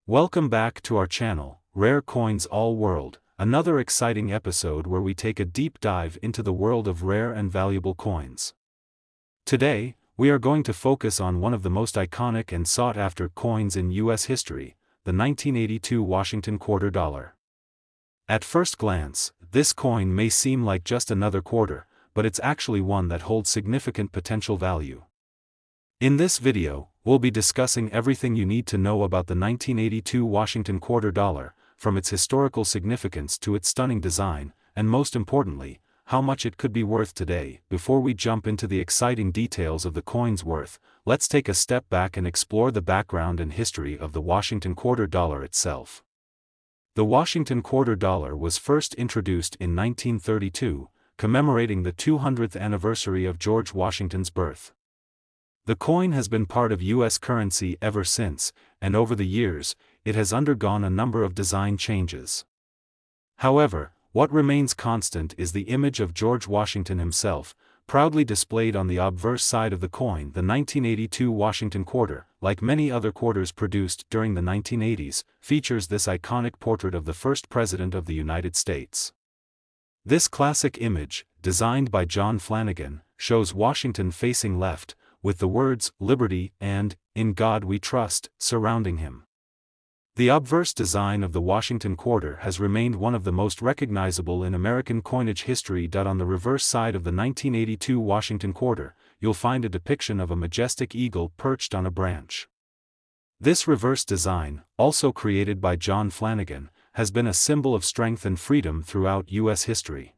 Welcome back to our channel, Rare Coins All World, another exciting episode where we take a deep dive into the world of rare and valuable coins. Today, we are going to focus on one of the most iconic and sought-after coins in U.S. history, the 1982 Washington quarter dollar. At first glance, this coin may seem like just another quarter, but it's actually one that holds significant potential value. In this video, we'll be discussing everything you need to know about the 1982 Washington quarter dollar, from its historical significance to its stunning design, and most importantly, how much it could be worth today. Before we jump into the exciting details of the coin's worth, let's take a step back and explore the background and history of the Washington quarter dollar itself. The Washington quarter dollar was first introduced in 1932, commemorating the 200th anniversary of George Washington's birth. The coin has been part of U.S. currency ever since, and over the years, it has undergone a number of design changes. However, what remains constant is the image of George Washington himself, proudly displayed on the obverse side of the coin. The 1982 Washington quarter, like many other quarters produced during the 1980s, features this iconic portrait of the first President of the United States. This classic image, designed by John Flanagan, shows Washington facing left, with the words, "Liberty" and "In God We Trust," surrounding him. The obverse design of the Washington quarter has remained one of the most recognizable in American coinage history. On the reverse side of the 1982 Washington quarter, you'll find a depiction of a majestic eagle perched on a branch. This reverse design, also created by John Flanagan, has been a symbol of strength and freedom throughout U.S. history.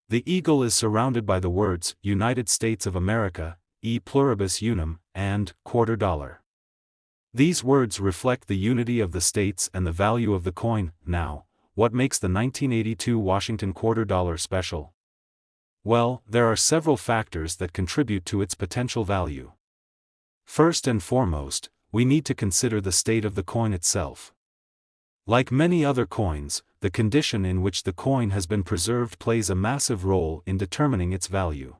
The eagle is surrounded by the words, "United States of America, e pluribus unum," and "quarter dollar." These words reflect the unity of the states and the value of the coin. Now, what makes the 1982 Washington quarter dollar special? Well, there are several factors that contribute to its potential value. First and foremost, we need to consider the state of the coin itself. Like many other coins, the condition in which the coin has been preserved plays a massive role in determining its value.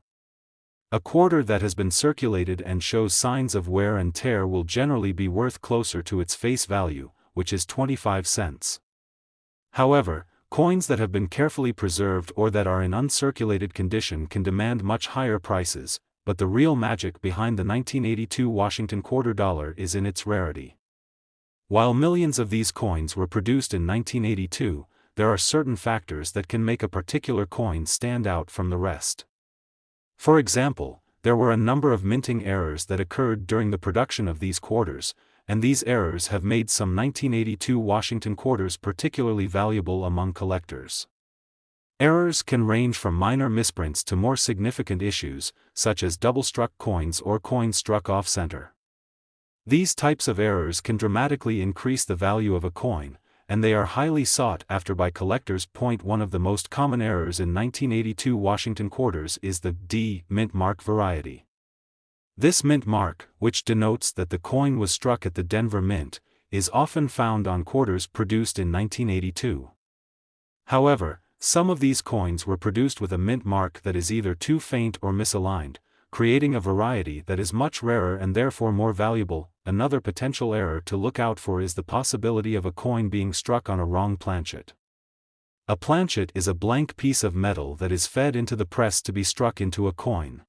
A quarter that has been circulated and shows signs of wear and tear will generally be worth closer to its face value, which is 25 cents. However, coins that have been carefully preserved or that are in uncirculated condition can demand much higher prices, but the real magic behind the 1982 Washington quarter dollar is in its rarity. While millions of these coins were produced in 1982, there are certain factors that can make a particular coin stand out from the rest. For example, there were a number of minting errors that occurred during the production of these quarters, and these errors have made some 1982 Washington quarters particularly valuable among collectors. Errors can range from minor misprints to more significant issues, such as double-struck coins or coins struck off-center. These types of errors can dramatically increase the value of a coin, and they are highly sought after by collectors. One of the most common errors in 1982 Washington quarters is the D mint mark variety. This mint mark, which denotes that the coin was struck at the Denver Mint, is often found on quarters produced in 1982. However, some of these coins were produced with a mint mark that is either too faint or misaligned, creating a variety that is much rarer and therefore more valuable. Another potential error to look out for is the possibility of a coin being struck on a wrong planchet. A planchet is a blank piece of metal that is fed into the press to be struck into a coin.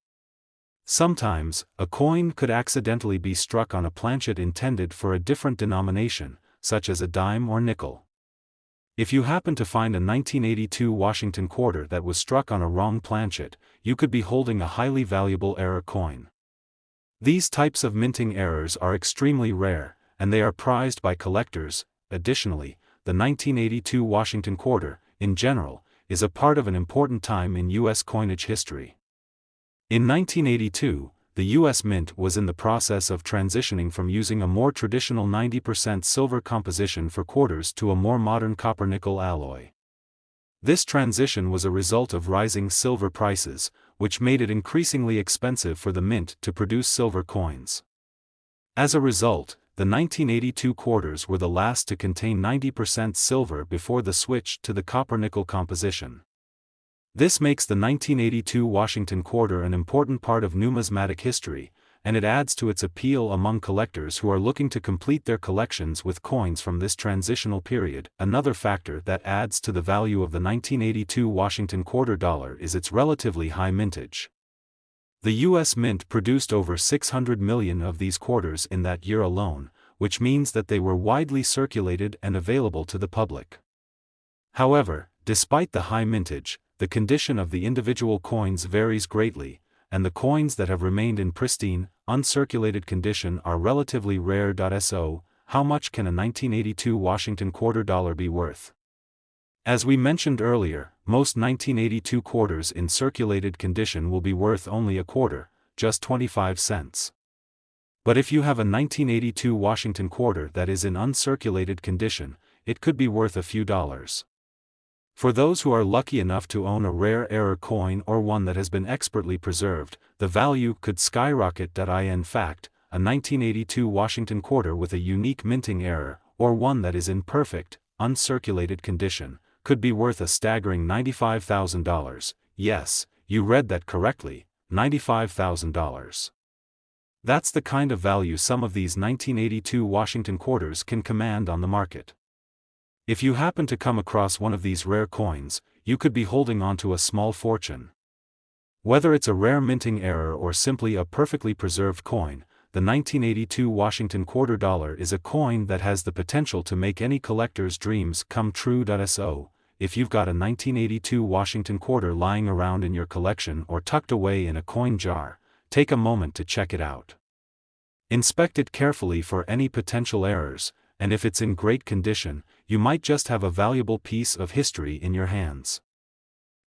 Sometimes, a coin could accidentally be struck on a planchet intended for a different denomination, such as a dime or nickel. If you happen to find a 1982 Washington quarter that was struck on a wrong planchet, you could be holding a highly valuable error coin. These types of minting errors are extremely rare, and they are prized by collectors. Additionally, the 1982 Washington quarter, in general, is a part of an important time in U.S. coinage history. In 1982, the U.S. Mint was in the process of transitioning from using a more traditional 90% silver composition for quarters to a more modern copper-nickel alloy. This transition was a result of rising silver prices, which made it increasingly expensive for the mint to produce silver coins. As a result, the 1982 quarters were the last to contain 90% silver before the switch to the copper-nickel composition. This makes the 1982 Washington quarter an important part of numismatic history, and it adds to its appeal among collectors who are looking to complete their collections with coins from this transitional period. Another factor that adds to the value of the 1982 Washington quarter dollar is its relatively high mintage. The U.S. Mint produced over 600 million of these quarters in that year alone, which means that they were widely circulated and available to the public. However, despite the high mintage, the condition of the individual coins varies greatly, and the coins that have remained in pristine, uncirculated condition are relatively rare. So, how much can a 1982 Washington quarter dollar be worth? As we mentioned earlier, most 1982 quarters in circulated condition will be worth only a quarter, just 25 cents. But if you have a 1982 Washington quarter that is in uncirculated condition, it could be worth a few dollars. For those who are lucky enough to own a rare error coin or one that has been expertly preserved, the value could skyrocket. In fact, a 1982 Washington quarter with a unique minting error, or one that is in perfect, uncirculated condition, could be worth a staggering $95,000. Yes, you read that correctly, $95,000. That's the kind of value some of these 1982 Washington quarters can command on the market. If you happen to come across one of these rare coins, you could be holding on to a small fortune. Whether it's a rare minting error or simply a perfectly preserved coin, the 1982 Washington quarter dollar is a coin that has the potential to make any collector's dreams come true. So, if you've got a 1982 Washington quarter lying around in your collection or tucked away in a coin jar, take a moment to check it out. Inspect it carefully for any potential errors, and if it's in great condition, you might just have a valuable piece of history in your hands.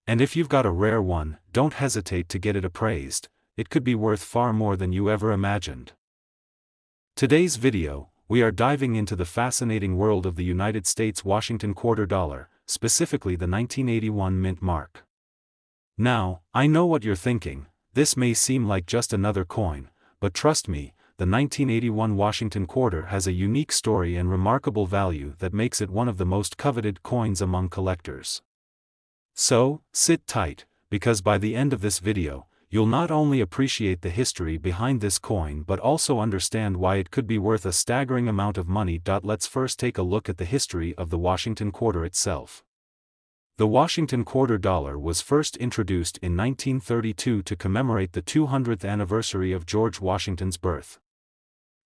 And if you've got a rare one, don't hesitate to get it appraised. It could be worth far more than you ever imagined. Today's video, we are diving into the fascinating world of the United States Washington quarter dollar, specifically the 1981 mint mark. Now, I know what you're thinking, this may seem like just another coin, but trust me, the 1981 Washington quarter has a unique story and remarkable value that makes it one of the most coveted coins among collectors. So, sit tight, because by the end of this video, you'll not only appreciate the history behind this coin but also understand why it could be worth a staggering amount of money. Let's first take a look at the history of the Washington quarter itself. The Washington quarter dollar was first introduced in 1932 to commemorate the 200th anniversary of George Washington's birth.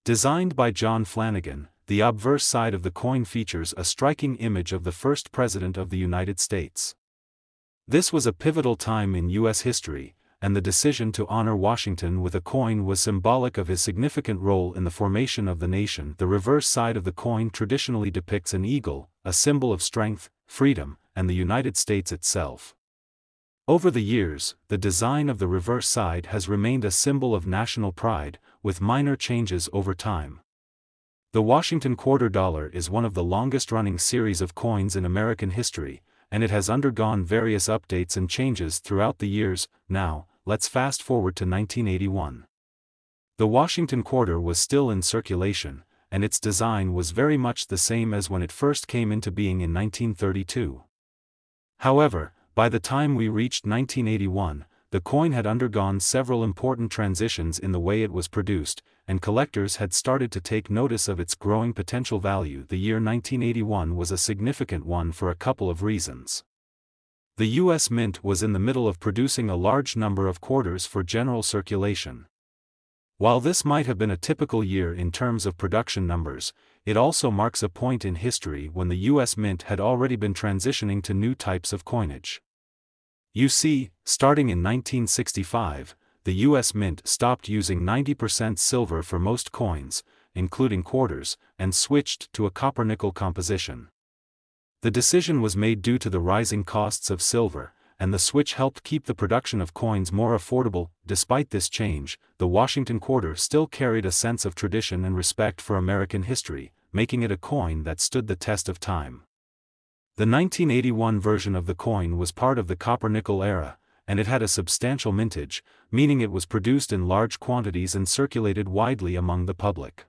Designed by John Flanagan, the obverse side of the coin features a striking image of the first President of the United States. This was a pivotal time in U.S. history, and the decision to honor Washington with a coin was symbolic of his significant role in the formation of the nation. The reverse side of the coin traditionally depicts an eagle, a symbol of strength, freedom, and the United States itself. Over the years, the design of the reverse side has remained a symbol of national pride, with minor changes over time. The Washington quarter dollar is one of the longest-running series of coins in American history, and it has undergone various updates and changes throughout the years. Now, let's fast forward to 1981. The Washington quarter was still in circulation, and its design was very much the same as when it first came into being in 1932. However, by the time we reached 1981, the coin had undergone several important transitions in the way it was produced, and collectors had started to take notice of its growing potential value. The year 1981 was a significant one for a couple of reasons. The U.S. Mint was in the middle of producing a large number of quarters for general circulation. While this might have been a typical year in terms of production numbers, it also marks a point in history when the U.S. Mint had already been transitioning to new types of coinage. You see, starting in 1965, the U.S. Mint stopped using 90% silver for most coins, including quarters, and switched to a copper-nickel composition. The decision was made due to the rising costs of silver, and the switch helped keep the production of coins more affordable. Despite this change, the Washington quarter still carried a sense of tradition and respect for American history, making it a coin that stood the test of time. The 1981 version of the coin was part of the copper-nickel era, and it had a substantial mintage, meaning it was produced in large quantities and circulated widely among the public.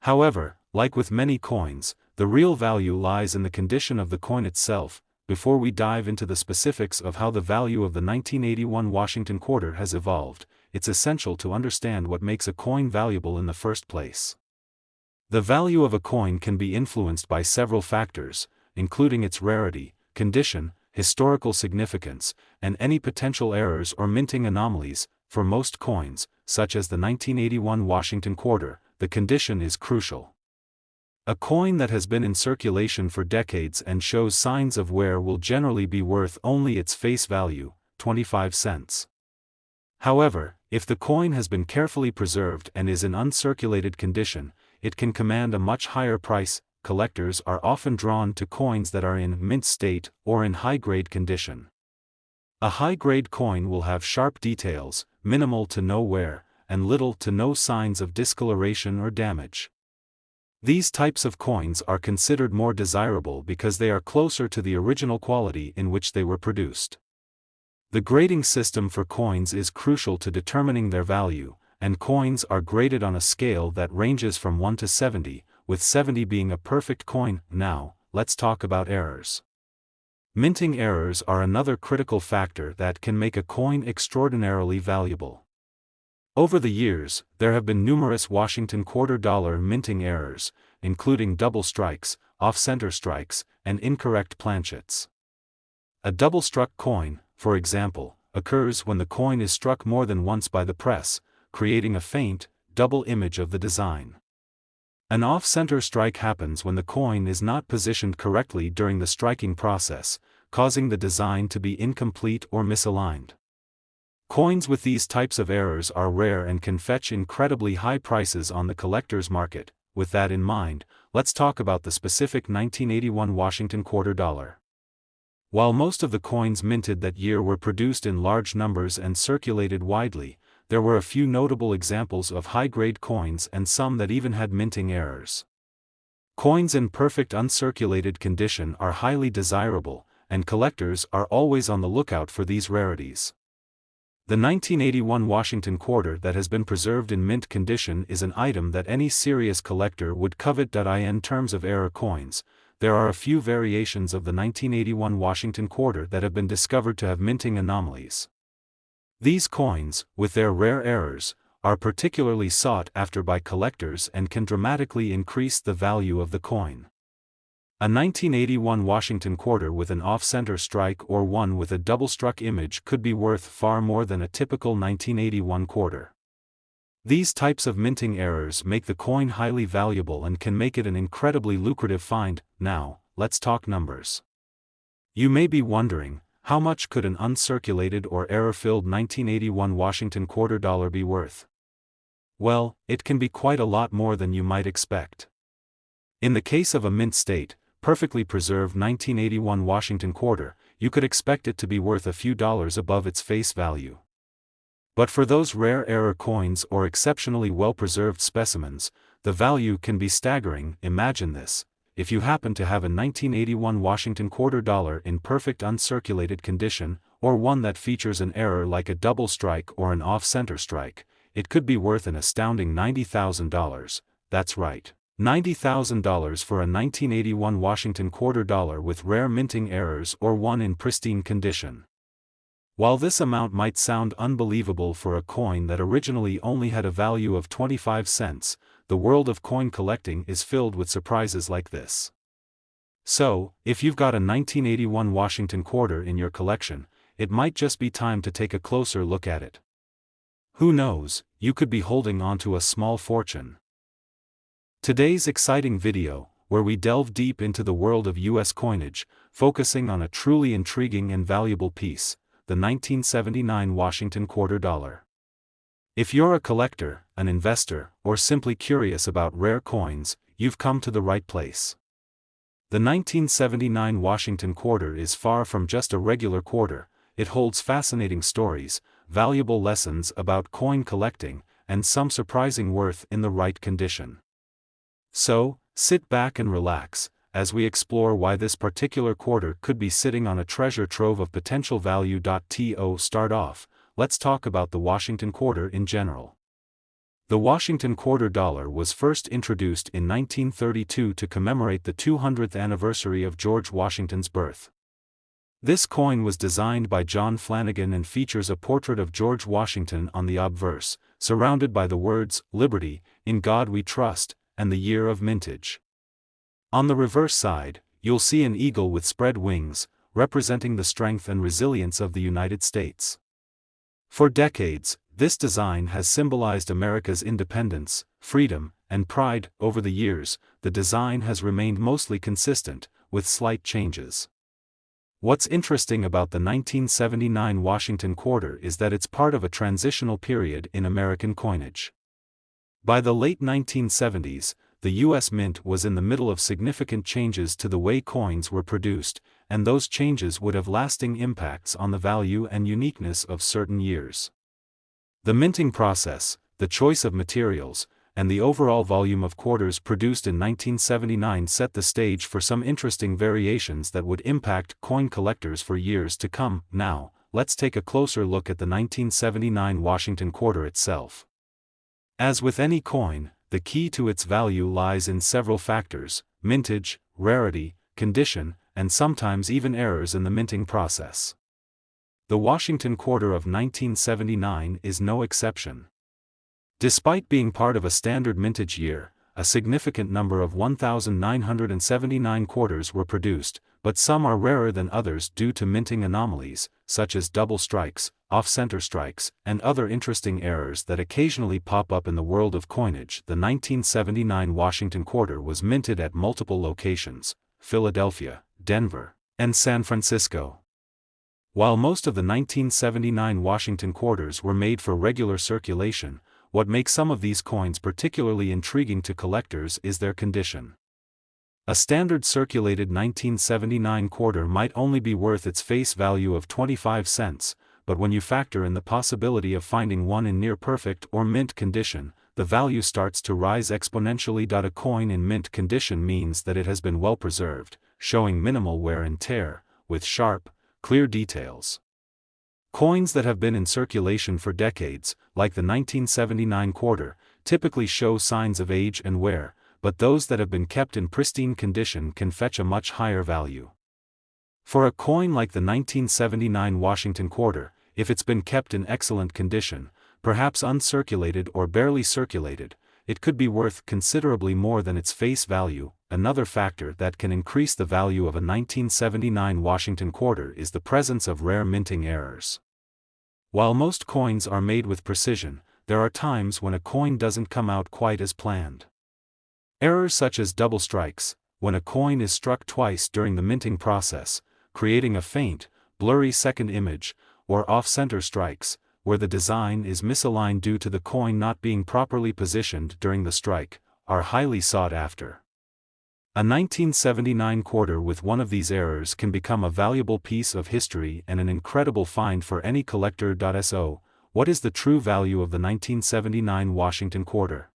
However, like with many coins, the real value lies in the condition of the coin itself. Before we dive into the specifics of how the value of the 1981 Washington quarter has evolved, it's essential to understand what makes a coin valuable in the first place. The value of a coin can be influenced by several factors, including its rarity, condition, historical significance, and any potential errors or minting anomalies. For most coins, such as the 1981 Washington quarter, the condition is crucial. A coin that has been in circulation for decades and shows signs of wear will generally be worth only its face value, 25 cents. However, if the coin has been carefully preserved and is in uncirculated condition, it can command a much higher price. Collectors are often drawn to coins that are in mint state or in high-grade condition. A high-grade coin will have sharp details, minimal to no wear, and little to no signs of discoloration or damage. These types of coins are considered more desirable because they are closer to the original quality in which they were produced. The grading system for coins is crucial to determining their value, and coins are graded on a scale that ranges from 1 to 70, with 70 being a perfect coin. Now, let's talk about errors. Minting errors are another critical factor that can make a coin extraordinarily valuable. Over the years, there have been numerous Washington quarter-dollar minting errors, including double strikes, off-center strikes, and incorrect planchets. A double-struck coin, for example, occurs when the coin is struck more than once by the press, creating a faint, double image of the design. An off-center strike happens when the coin is not positioned correctly during the striking process, causing the design to be incomplete or misaligned. Coins with these types of errors are rare and can fetch incredibly high prices on the collector's market. With that in mind, let's talk about the specific 1981 Washington quarter dollar. While most of the coins minted that year were produced in large numbers and circulated widely, there were a few notable examples of high-grade coins and some that even had minting errors. Coins in perfect uncirculated condition are highly desirable, and collectors are always on the lookout for these rarities. The 1981 Washington quarter that has been preserved in mint condition is an item that any serious collector would covet. In terms of error coins, there are a few variations of the 1981 Washington quarter that have been discovered to have minting anomalies. These coins, with their rare errors, are particularly sought after by collectors and can dramatically increase the value of the coin. A 1981 Washington quarter with an off-center strike or one with a double-struck image could be worth far more than a typical 1981 quarter. These types of minting errors make the coin highly valuable and can make it an incredibly lucrative find. Now, let's talk numbers. You may be wondering, how much could an uncirculated or error-filled 1981 Washington quarter dollar be worth? Well, it can be quite a lot more than you might expect. In the case of a mint state, perfectly preserved 1981 Washington quarter, you could expect it to be worth a few dollars above its face value. But for those rare error coins or exceptionally well-preserved specimens, the value can be staggering. Imagine this: if you happen to have a 1981 Washington quarter dollar in perfect uncirculated condition, or one that features an error like a double strike or an off-center strike, it could be worth an astounding $90,000. That's right, $90,000 for a 1981 Washington quarter dollar with rare minting errors or one in pristine condition. While this amount might sound unbelievable for a coin that originally only had a value of 25 cents, the world of coin collecting is filled with surprises like this. So, if you've got a 1981 Washington quarter in your collection, it might just be time to take a closer look at it. Who knows, you could be holding onto a small fortune. Today's exciting video, where we delve deep into the world of U.S. coinage, focusing on a truly intriguing and valuable piece, the 1979 Washington quarter dollar. If you're a collector, an investor, or simply curious about rare coins, you've come to the right place. The 1979 Washington quarter is far from just a regular quarter. It holds fascinating stories, valuable lessons about coin collecting, and some surprising worth in the right condition. So, sit back and relax, as we explore why this particular quarter could be sitting on a treasure trove of potential value. To start off, let's talk about the Washington quarter in general. The Washington quarter dollar was first introduced in 1932 to commemorate the 200th anniversary of George Washington's birth. This coin was designed by John Flanagan and features a portrait of George Washington on the obverse, surrounded by the words, "Liberty, in God we trust," and the year of mintage. On the reverse side, you'll see an eagle with spread wings, representing the strength and resilience of the United States. For decades, this design has symbolized America's independence, freedom, and pride. Over the years, the design has remained mostly consistent, with slight changes. What's interesting about the 1979 Washington quarter is that it's part of a transitional period in American coinage. By the late 1970s, the U.S. Mint was in the middle of significant changes to the way coins were produced, and those changes would have lasting impacts on the value and uniqueness of certain years. The minting process, the choice of materials, and the overall volume of quarters produced in 1979 set the stage for some interesting variations that would impact coin collectors for years to come. Now, let's take a closer look at the 1979 Washington quarter itself. As with any coin, the key to its value lies in several factors: mintage, rarity, condition, and sometimes even errors in the minting process. The Washington quarter of 1979 is no exception. Despite being part of a standard mintage year, a significant number of 1,979 quarters were produced, but some are rarer than others due to minting anomalies, such as double strikes, off-center strikes, and other interesting errors that occasionally pop up in the world of coinage. The 1979 Washington quarter was minted at multiple locations: Philadelphia, Denver, and San Francisco. While most of the 1979 Washington quarters were made for regular circulation, what makes some of these coins particularly intriguing to collectors is their condition. A standard circulated 1979 quarter might only be worth its face value of 25 cents, but when you factor in the possibility of finding one in near-perfect or mint condition, the value starts to rise exponentially. A coin in mint condition means that it has been well preserved, showing minimal wear and tear, with sharp, clear details. Coins that have been in circulation for decades, like the 1979 quarter, typically show signs of age and wear, but those that have been kept in pristine condition can fetch a much higher value. For a coin like the 1979 Washington quarter, if it's been kept in excellent condition, perhaps uncirculated or barely circulated, it could be worth considerably more than its face value. Another factor that can increase the value of a 1979 Washington quarter is the presence of rare minting errors. While most coins are made with precision, there are times when a coin doesn't come out quite as planned. Errors such as double strikes, when a coin is struck twice during the minting process, creating a faint, blurry second image, or off-center strikes, where the design is misaligned due to the coin not being properly positioned during the strike, are highly sought after. A 1979 quarter with one of these errors can become a valuable piece of history and an incredible find for any collector. So, what is the true value of the 1979 Washington quarter?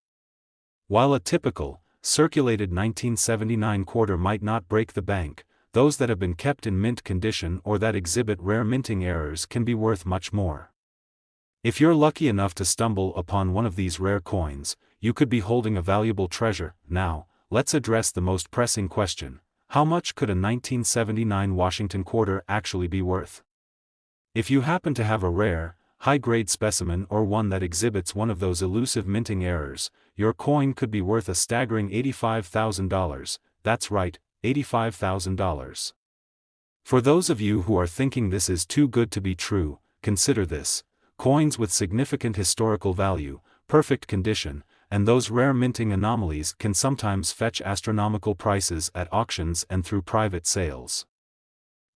While a typical, circulated 1979 quarter might not break the bank, those that have been kept in mint condition or that exhibit rare minting errors can be worth much more. If you're lucky enough to stumble upon one of these rare coins, you could be holding a valuable treasure. Now, let's address the most pressing question: how much could a 1979 Washington quarter actually be worth? If you happen to have a rare, high-grade specimen or one that exhibits one of those elusive minting errors, your coin could be worth a staggering $85,000. That's right, $85,000. For those of you who are thinking this is too good to be true, consider this: coins with significant historical value, perfect condition, and those rare minting anomalies can sometimes fetch astronomical prices at auctions and through private sales.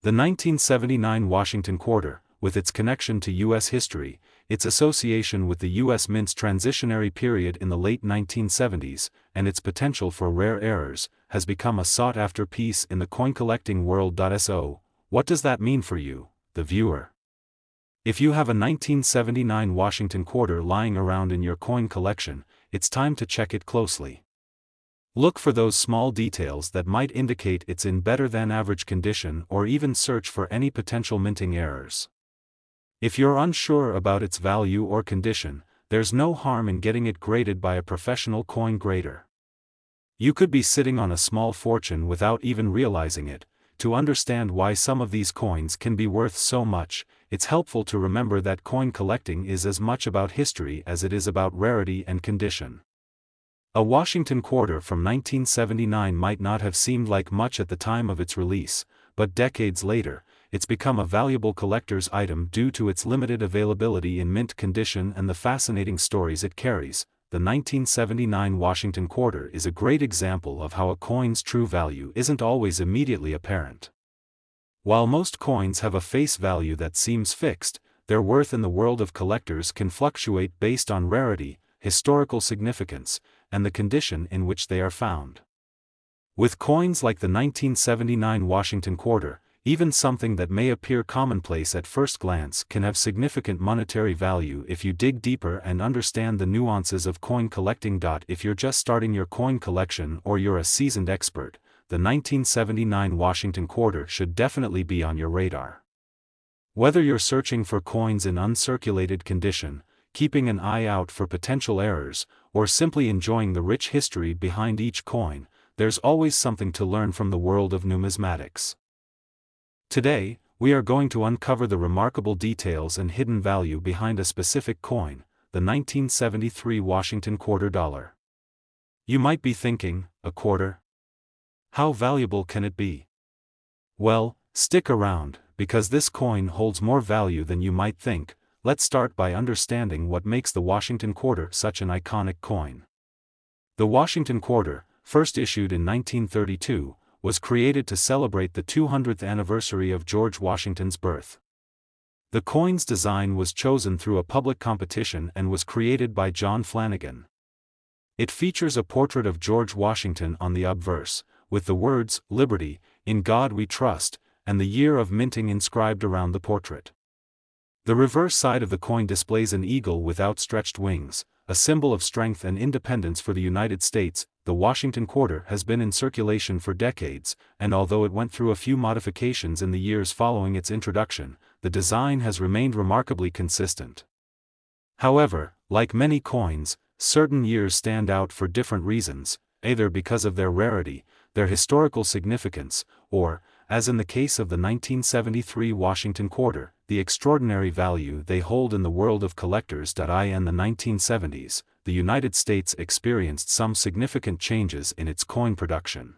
The 1979 Washington quarter, with its connection to U.S. history, its association with the U.S. Mint's transitionary period in the late 1970s, and its potential for rare errors, has become a sought-after piece in the coin collecting world. So, what does that mean for you, the viewer? If you have a 1979 Washington quarter lying around in your coin collection, it's time to check it closely. Look for those small details that might indicate it's in better-than-average condition, or even search for any potential minting errors. If you're unsure about its value or condition, there's no harm in getting it graded by a professional coin grader. You could be sitting on a small fortune without even realizing it, to understand why some of these coins can be worth so much, it's helpful to remember that coin collecting is as much about history as it is about rarity and condition. A Washington quarter from 1979 might not have seemed like much at the time of its release, but decades later, it's become a valuable collector's item due to its limited availability in mint condition and the fascinating stories it carries. The 1979 Washington quarter is a great example of how a coin's true value isn't always immediately apparent. While most coins have a face value that seems fixed, their worth in the world of collectors can fluctuate based on rarity, historical significance, and the condition in which they are found. With coins like the 1979 Washington quarter, even something that may appear commonplace at first glance can have significant monetary value if you dig deeper and understand the nuances of coin collecting. If you're just starting your coin collection or you're a seasoned expert, the 1979 Washington quarter should definitely be on your radar. Whether you're searching for coins in uncirculated condition, keeping an eye out for potential errors, or simply enjoying the rich history behind each coin, there's always something to learn from the world of numismatics. Today, we are going to uncover the remarkable details and hidden value behind a specific coin, the 1973 Washington quarter dollar. You might be thinking, a quarter? How valuable can it be? Well, stick around, because this coin holds more value than you might think. Let's start by understanding what makes the Washington quarter such an iconic coin. The Washington quarter, first issued in 1932, was created to celebrate the 200th anniversary of George Washington's birth. The coin's design was chosen through a public competition and was created by John Flanagan. It features a portrait of George Washington on the obverse, with the words, "Liberty, in God we trust," and the year of minting inscribed around the portrait. The reverse side of the coin displays an eagle with outstretched wings, a symbol of strength and independence for the United States. The Washington quarter has been in circulation for decades, and although it went through a few modifications in the years following its introduction, the design has remained remarkably consistent. However, like many coins, certain years stand out for different reasons, either because of their rarity, their historical significance, or, as in the case of the 1973 Washington quarter, the extraordinary value they hold in the world of collectors. In the 1970s, the United States experienced some significant changes in its coin production.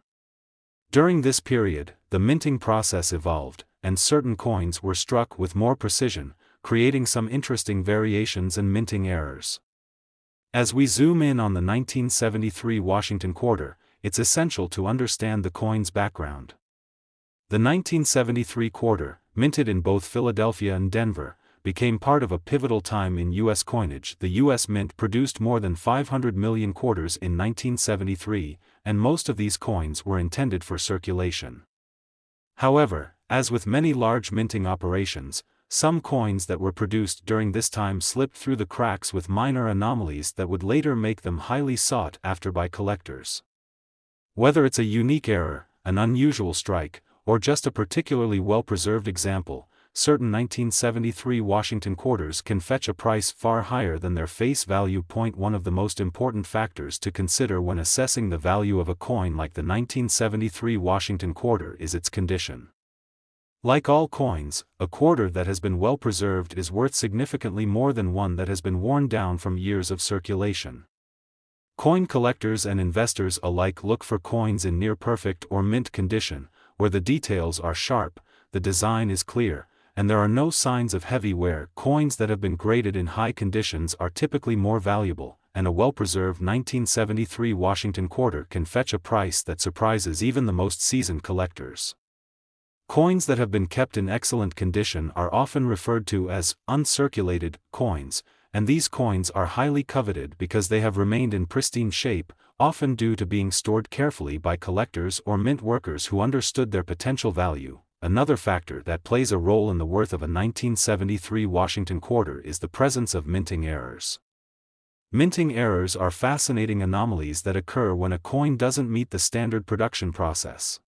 During this period, the minting process evolved, and certain coins were struck with more precision, creating some interesting variations and minting errors. As we zoom in on the 1973 Washington quarter, it's essential to understand the coin's background. The 1973 quarter, minted in both Philadelphia and Denver, became part of a pivotal time in U.S. coinage. The U.S. Mint produced more than 500 million quarters in 1973, and most of these coins were intended for circulation. However, as with many large minting operations, some coins that were produced during this time slipped through the cracks with minor anomalies that would later make them highly sought after by collectors. Whether it's a unique error, an unusual strike, or just a particularly well-preserved example, certain 1973 Washington quarters can fetch a price far higher than their face value. One of the most important factors to consider when assessing the value of a coin like the 1973 Washington quarter is its condition. Like all coins, a quarter that has been well preserved is worth significantly more than one that has been worn down from years of circulation. Coin collectors and investors alike look for coins in near-perfect or mint condition, where the details are sharp, the design is clear, and there are no signs of heavy wear. Coins that have been graded in high conditions are typically more valuable, and a well-preserved 1973 Washington quarter can fetch a price that surprises even the most seasoned collectors. Coins that have been kept in excellent condition are often referred to as uncirculated coins, and these coins are highly coveted because they have remained in pristine shape, often due to being stored carefully by collectors or mint workers who understood their potential value. Another factor that plays a role in the worth of a 1973 Washington quarter is the presence of minting errors. Minting errors are fascinating anomalies that occur when a coin doesn't meet the standard production process.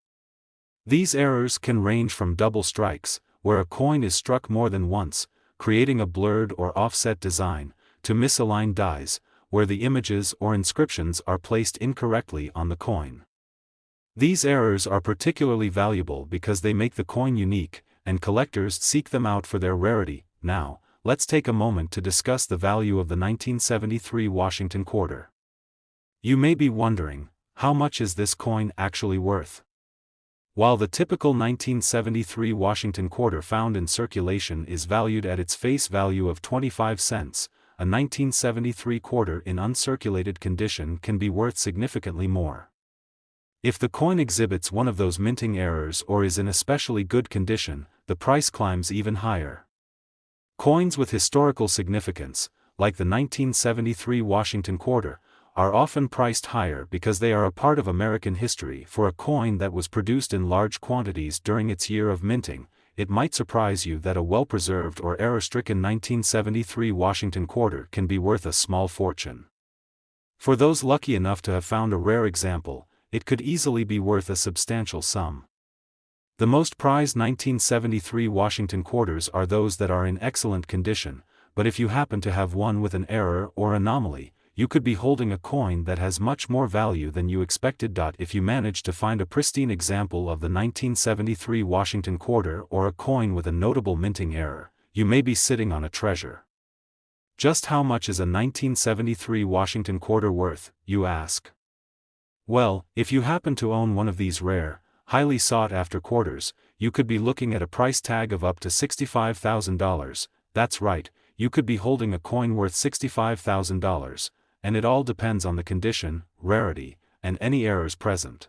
These errors can range from double strikes, where a coin is struck more than once, creating a blurred or offset design, to misaligned dies, where the images or inscriptions are placed incorrectly on the coin. These errors are particularly valuable because they make the coin unique, and collectors seek them out for their rarity. Now, let's take a moment to discuss the value of the 1973 Washington quarter. You may be wondering, how much is this coin actually worth? While the typical 1973 Washington quarter found in circulation is valued at its face value of 25 cents, a 1973 quarter in uncirculated condition can be worth significantly more. If the coin exhibits one of those minting errors or is in especially good condition, the price climbs even higher. Coins with historical significance, like the 1973 Washington quarter, are often priced higher because they are a part of American history. For a coin that was produced in large quantities during its year of minting, it might surprise you that a well-preserved or error-stricken 1973 Washington quarter can be worth a small fortune. For those lucky enough to have found a rare example, it could easily be worth a substantial sum. The most prized 1973 Washington quarters are those that are in excellent condition, but if you happen to have one with an error or anomaly, you could be holding a coin that has much more value than you expected. If you manage to find a pristine example of the 1973 Washington quarter or a coin with a notable minting error, you may be sitting on a treasure. Just how much is a 1973 Washington quarter worth, you ask? Well, if you happen to own one of these rare, highly sought-after quarters, you could be looking at a price tag of up to $65,000. That's right, you could be holding a coin worth $65,000. And it all depends on the condition, rarity, and any errors present.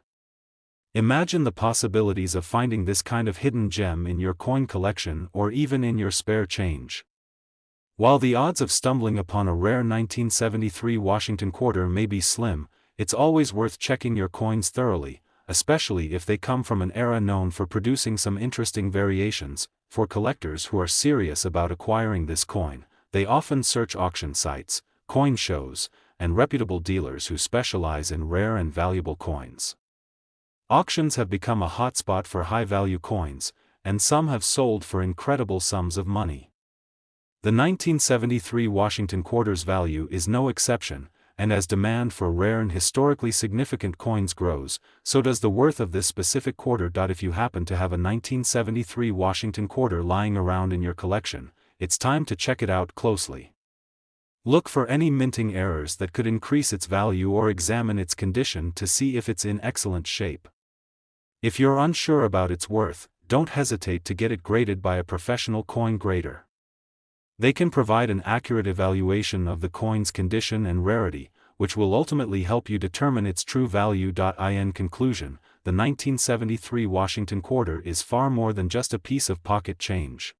Imagine the possibilities of finding this kind of hidden gem in your coin collection or even in your spare change. While the odds of stumbling upon a rare 1973 Washington quarter may be slim, it's always worth checking your coins thoroughly, especially if they come from an era known for producing some interesting variations. For collectors who are serious about acquiring this coin, they often search auction sites, coin shows, and reputable dealers who specialize in rare and valuable coins. Auctions have become a hotspot for high-value coins, and some have sold for incredible sums of money. The 1973 Washington quarter's value is no exception, and as demand for rare and historically significant coins grows, so does the worth of this specific quarter. If you happen to have a 1973 Washington quarter lying around in your collection, it's time to check it out closely. Look for any minting errors that could increase its value or examine its condition to see if it's in excellent shape. If you're unsure about its worth, don't hesitate to get it graded by a professional coin grader. They can provide an accurate evaluation of the coin's condition and rarity, which will ultimately help you determine its true value. In conclusion, the 1973 Washington quarter is far more than just a piece of pocket change.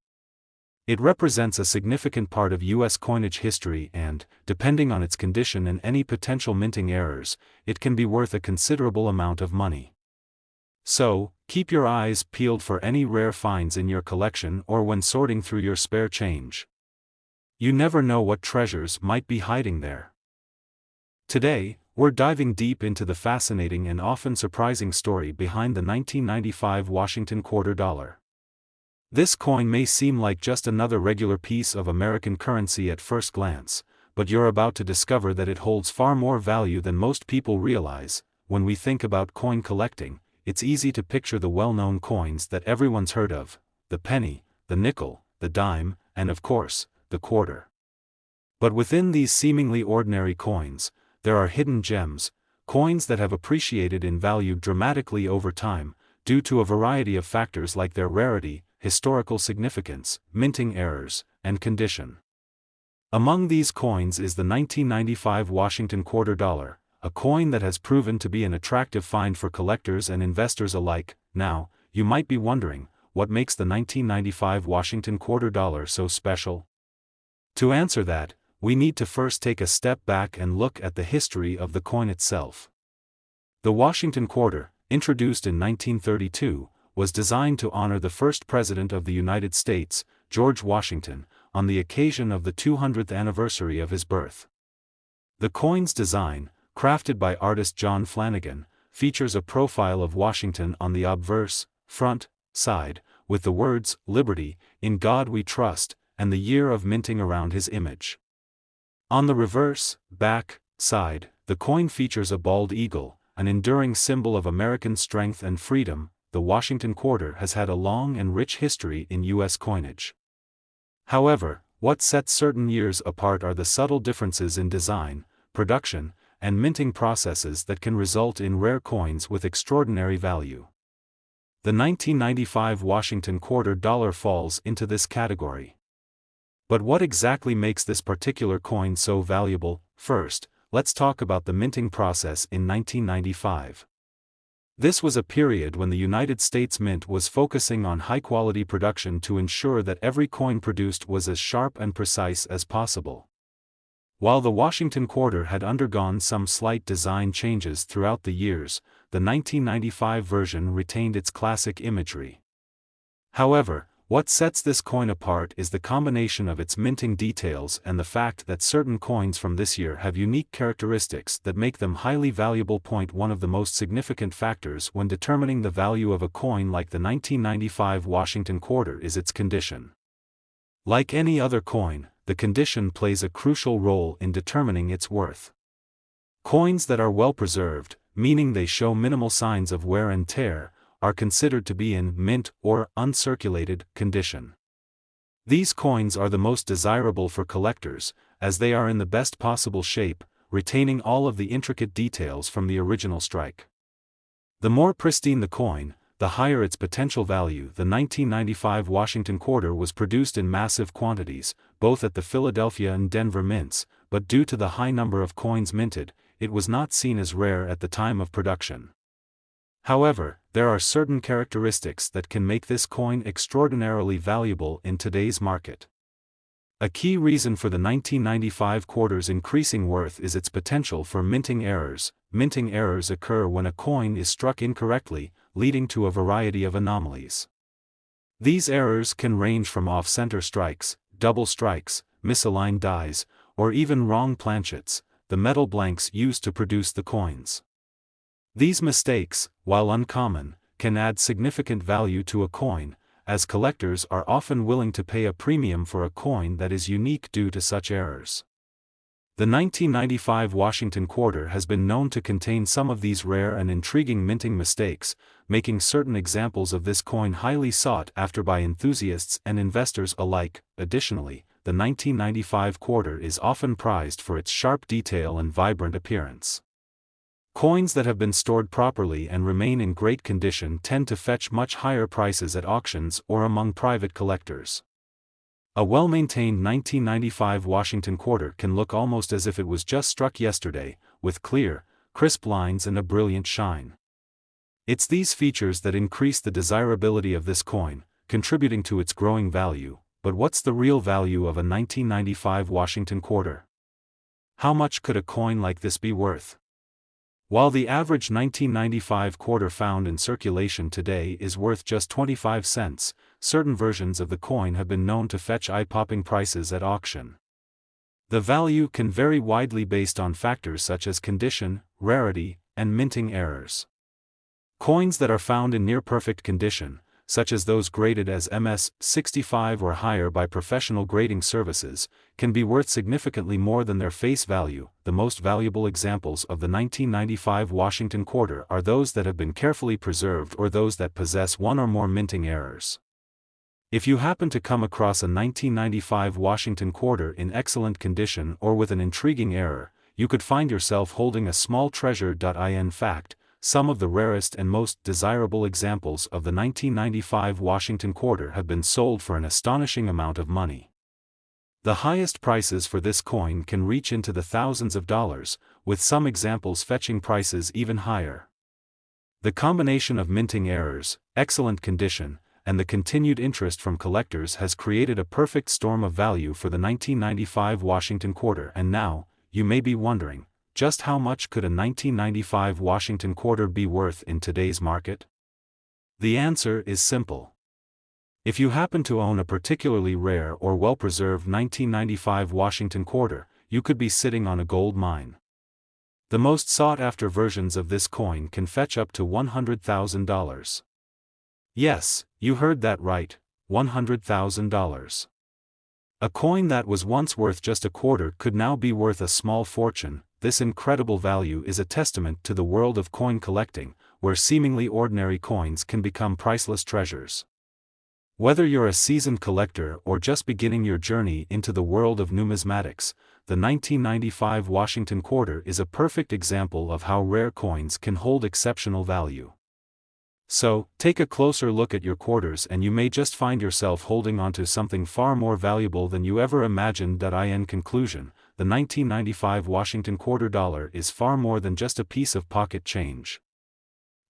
It represents a significant part of U.S. coinage history and, depending on its condition and any potential minting errors, it can be worth a considerable amount of money. So, keep your eyes peeled for any rare finds in your collection or when sorting through your spare change. You never know what treasures might be hiding there. Today, we're diving deep into the fascinating and often surprising story behind the 1995 Washington quarter dollar. This coin may seem like just another regular piece of American currency at first glance, but you're about to discover that it holds far more value than most people realize. When we think about coin collecting, it's easy to picture the well-known coins that everyone's heard of: the penny, the nickel, the dime, and of course, the quarter. But within these seemingly ordinary coins, there are hidden gems, coins that have appreciated in value dramatically over time, due to a variety of factors like their rarity, historical significance, minting errors, and condition. Among these coins is the 1995 Washington quarter dollar, a coin that has proven to be an attractive find for collectors and investors alike. Now, you might be wondering, what makes the 1995 Washington quarter dollar so special? To answer that, we need to first take a step back and look at the history of the coin itself. The Washington quarter, introduced in 1932, was designed to honor the first President of the United States, George Washington, on the occasion of the 200th anniversary of his birth. The coin's design, crafted by artist John Flanagan, features a profile of Washington on the obverse, front, side, with the words, "Liberty, in God we trust," and the year of minting around his image. On the reverse, back, side, the coin features a bald eagle, an enduring symbol of American strength and freedom, the Washington quarter has had a long and rich history in U.S. coinage. However, what sets certain years apart are the subtle differences in design, production, and minting processes that can result in rare coins with extraordinary value. The 1995 Washington quarter dollar falls into this category. But what exactly makes this particular coin so valuable? First, let's talk about the minting process in 1995. This was a period when the United States Mint was focusing on high-quality production to ensure that every coin produced was as sharp and precise as possible. While the Washington quarter had undergone some slight design changes throughout the years, the 1995 version retained its classic imagery. However, what sets this coin apart is the combination of its minting details and the fact that certain coins from this year have unique characteristics that make them highly valuable. One of the most significant factors when determining the value of a coin like the 1995 Washington quarter is its condition. Like any other coin, the condition plays a crucial role in determining its worth. Coins that are well preserved, meaning they show minimal signs of wear and tear, are considered to be in mint or uncirculated condition. These coins are the most desirable for collectors, as they are in the best possible shape, retaining all of the intricate details from the original strike. The more pristine the coin, the higher its potential value. The 1995 Washington quarter was produced in massive quantities, both at the Philadelphia and Denver mints, but due to the high number of coins minted, it was not seen as rare at the time of production. However, there are certain characteristics that can make this coin extraordinarily valuable in today's market. A key reason for the 1995 quarter's increasing worth is its potential for minting errors. Minting errors occur when a coin is struck incorrectly, leading to a variety of anomalies. These errors can range from off-center strikes, double strikes, misaligned dies, or even wrong planchets, the metal blanks used to produce the coins. These mistakes, while uncommon, can add significant value to a coin, as collectors are often willing to pay a premium for a coin that is unique due to such errors. The 1995 Washington quarter has been known to contain some of these rare and intriguing minting mistakes, making certain examples of this coin highly sought after by enthusiasts and investors alike. Additionally, the 1995 quarter is often prized for its sharp detail and vibrant appearance. Coins that have been stored properly and remain in great condition tend to fetch much higher prices at auctions or among private collectors. A well-maintained 1995 Washington quarter can look almost as if it was just struck yesterday, with clear, crisp lines and a brilliant shine. It's these features that increase the desirability of this coin, contributing to its growing value. But what's the real value of a 1995 Washington quarter? How much could a coin like this be worth? While the average 1995 quarter found in circulation today is worth just 25 cents, certain versions of the coin have been known to fetch eye-popping prices at auction. The value can vary widely based on factors such as condition, rarity, and minting errors. Coins that are found in near-perfect condition, such as those graded as MS 65 or higher by professional grading services, can be worth significantly more than their face value. The most valuable examples of the 1995 Washington quarter are those that have been carefully preserved or those that possess one or more minting errors. If you happen to come across a 1995 Washington quarter in excellent condition or with an intriguing error, you could find yourself holding a small treasure. In fact, some of the rarest and most desirable examples of the 1995 Washington quarter have been sold for an astonishing amount of money. The highest prices for this coin can reach into the thousands of dollars, with some examples fetching prices even higher. The combination of minting errors, excellent condition, and the continued interest from collectors has created a perfect storm of value for the 1995 Washington quarter. And now, you may be wondering, just how much could a 1995 Washington quarter be worth in today's market? The answer is simple. If you happen to own a particularly rare or well-preserved 1995 Washington quarter, you could be sitting on a gold mine. The most sought-after versions of this coin can fetch up to $100,000. Yes, you heard that right, $100,000. A coin that was once worth just a quarter could now be worth a small fortune. this incredible value is a testament to the world of coin collecting, where seemingly ordinary coins can become priceless treasures. Whether you're a seasoned collector or just beginning your journey into the world of numismatics, the 1995 Washington quarter is a perfect example of how rare coins can hold exceptional value. So, take a closer look at your quarters and you may just find yourself holding onto something far more valuable than you ever imagined. In conclusion, the 1995 Washington quarter dollar is far more than just a piece of pocket change.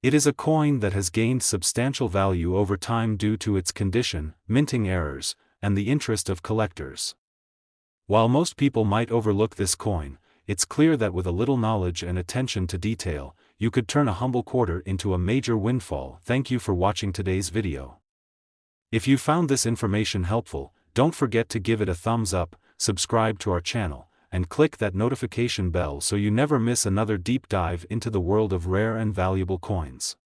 It is a coin that has gained substantial value over time due to its condition, minting errors, and the interest of collectors. While most people might overlook this coin, it's clear that with a little knowledge and attention to detail, you could turn a humble quarter into a major windfall. Thank you for watching today's video. If you found this information helpful, don't forget to give it a thumbs up, subscribe to our channel, and click that notification bell so you never miss another deep dive into the world of rare and valuable coins.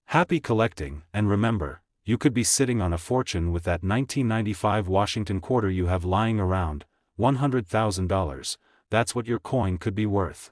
Happy collecting, and remember, you could be sitting on a fortune with that 1995 Washington quarter you have lying around. $100,000, that's what your coin could be worth.